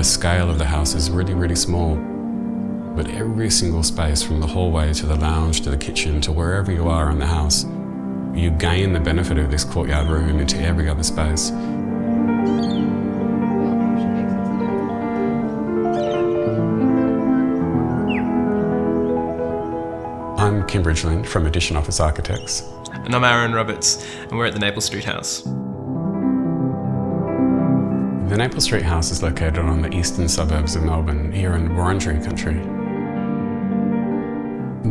scale of the house is really, really small. But every single space, from the hallway to the lounge to the kitchen to wherever you are in the house, you gain the benefit of this courtyard room into every other space. I'm Kim Bridgland from Addition Office Architects. And I'm Aaron Roberts, and we're at the Naples Street House. The Naples Street House is located on the eastern suburbs of Melbourne, here in Wurundjeri country.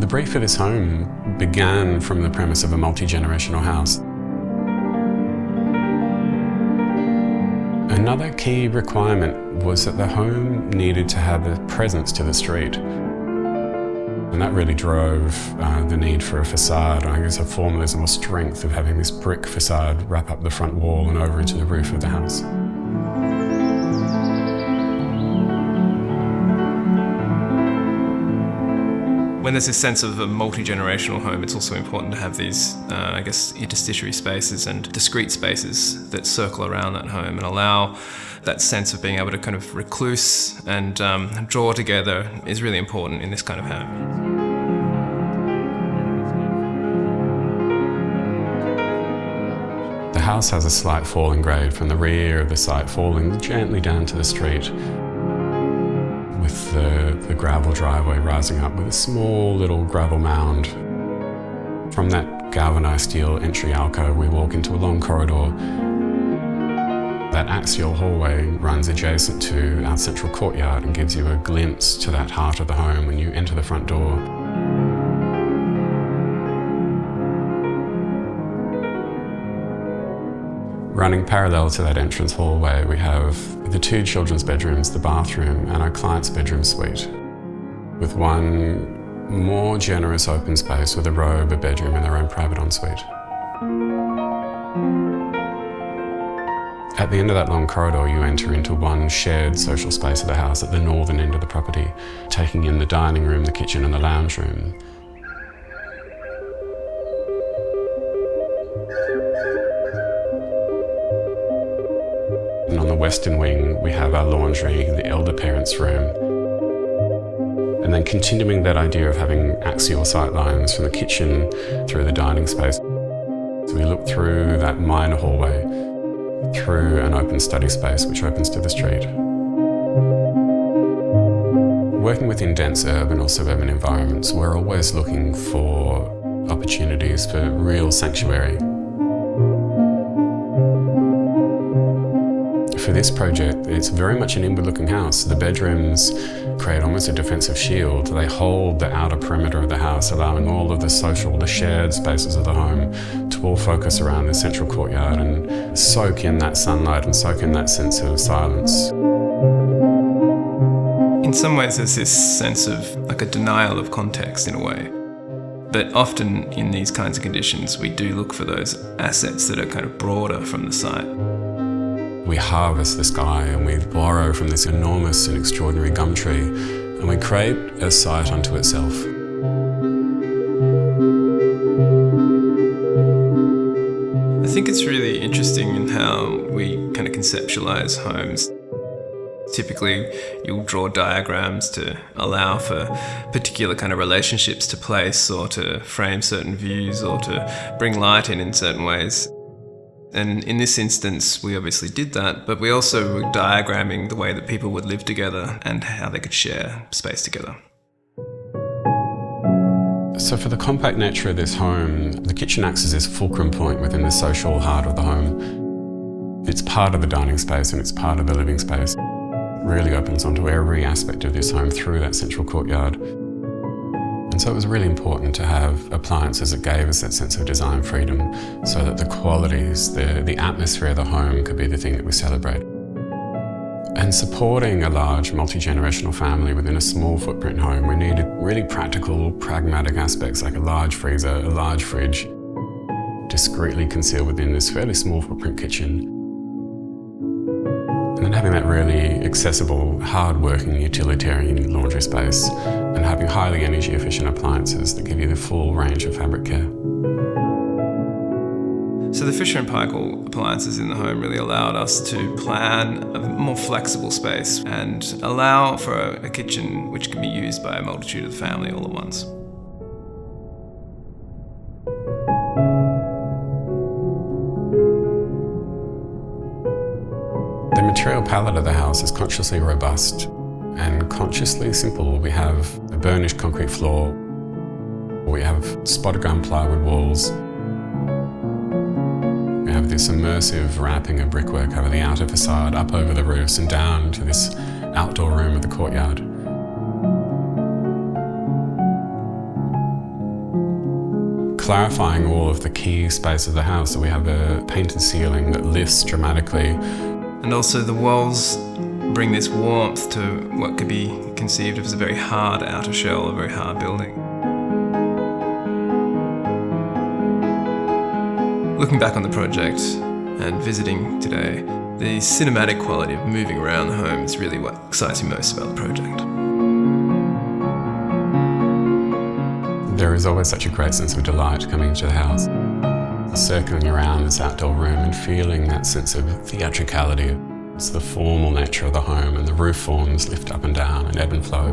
The brief for this home began from the premise of a multi-generational house. Another key requirement was that the home needed to have a presence to the street. And that really drove the need for a facade, I guess a formalism or strength of having this brick facade wrap up the front wall and over into the roof of the house. When there's this sense of a multi-generational home, it's also important to have these, interstitiary spaces and discrete spaces that circle around that home and allow that sense of being able to kind of recluse and draw together is really important in this kind of home. The house has a slight fall in grade from the rear of the site, falling gently down to the street, with the gravel driveway rising up with a small little gravel mound. From that galvanised steel entry alcove, we walk into a long corridor. That axial hallway runs adjacent to our central courtyard and gives you a glimpse to that heart of the home when you enter the front door. Running parallel to that entrance hallway, we have the two children's bedrooms, the bathroom, and our client's bedroom suite, with one more generous open space with a robe, a bedroom, and their own private ensuite. At the end of that long corridor, you enter into one shared social space of the house at the northern end of the property, taking in the dining room, the kitchen, and the lounge room. And on the western wing, we have our laundry, the elder parents' room. And then continuing that idea of having axial sight lines from the kitchen through the dining space. So we look through that minor hallway, through an open study space which opens to the street. Working within dense urban or suburban environments, we're always looking for opportunities for real sanctuary. For this project, it's very much an inward-looking house. The bedrooms create almost a defensive shield. They hold the outer perimeter of the house, allowing all of the social, the shared spaces of the home to all focus around the central courtyard and soak in that sunlight and soak in that sense of silence. In some ways, there's this sense of like a denial of context in a way. But often in these kinds of conditions, we do look for those assets that are kind of broader from the site. We harvest the sky and we borrow from this enormous and extraordinary gum tree, and we create a site unto itself. I think it's really interesting in how we kind of conceptualize homes. Typically, you'll draw diagrams to allow for particular kind of relationships to place or to frame certain views or to bring light in certain ways. And in this instance, we obviously did that, but we also were diagramming the way that people would live together and how they could share space together. So for the compact nature of this home, the kitchen acts as this fulcrum point within the social heart of the home. It's part of the dining space and it's part of the living space. It really opens onto every aspect of this home through that central courtyard. And so it was really important to have appliances that gave us that sense of design freedom so that the qualities, the atmosphere of the home could be the thing that we celebrate. And supporting a large multi-generational family within a small footprint home, we needed really practical, pragmatic aspects like a large freezer, a large fridge, discreetly concealed within this fairly small footprint kitchen. And then having that really accessible, hard-working, utilitarian laundry space and having highly energy-efficient appliances that give you the full range of fabric care. So the Fisher and Paykel appliances in the home really allowed us to plan a more flexible space and allow for a kitchen which can be used by a multitude of the family all at once. The material palette of the house is consciously robust and consciously simple. We have a burnished concrete floor, we have spotted ground plywood walls, we have this immersive wrapping of brickwork over the outer facade, up over the roofs and down to this outdoor room of the courtyard. Clarifying all of the key space of the house, so we have a painted ceiling that lifts dramatically. And also the walls bring this warmth to what could be conceived of as a very hard outer shell, a very hard building. Looking back on the project and visiting today, the cinematic quality of moving around the home is really what excites me most about the project. There is always such a great sense of delight coming into the house. Circling around this outdoor room and feeling that sense of theatricality. It's the formal nature of the home, and the roof forms lift up and down and ebb and flow.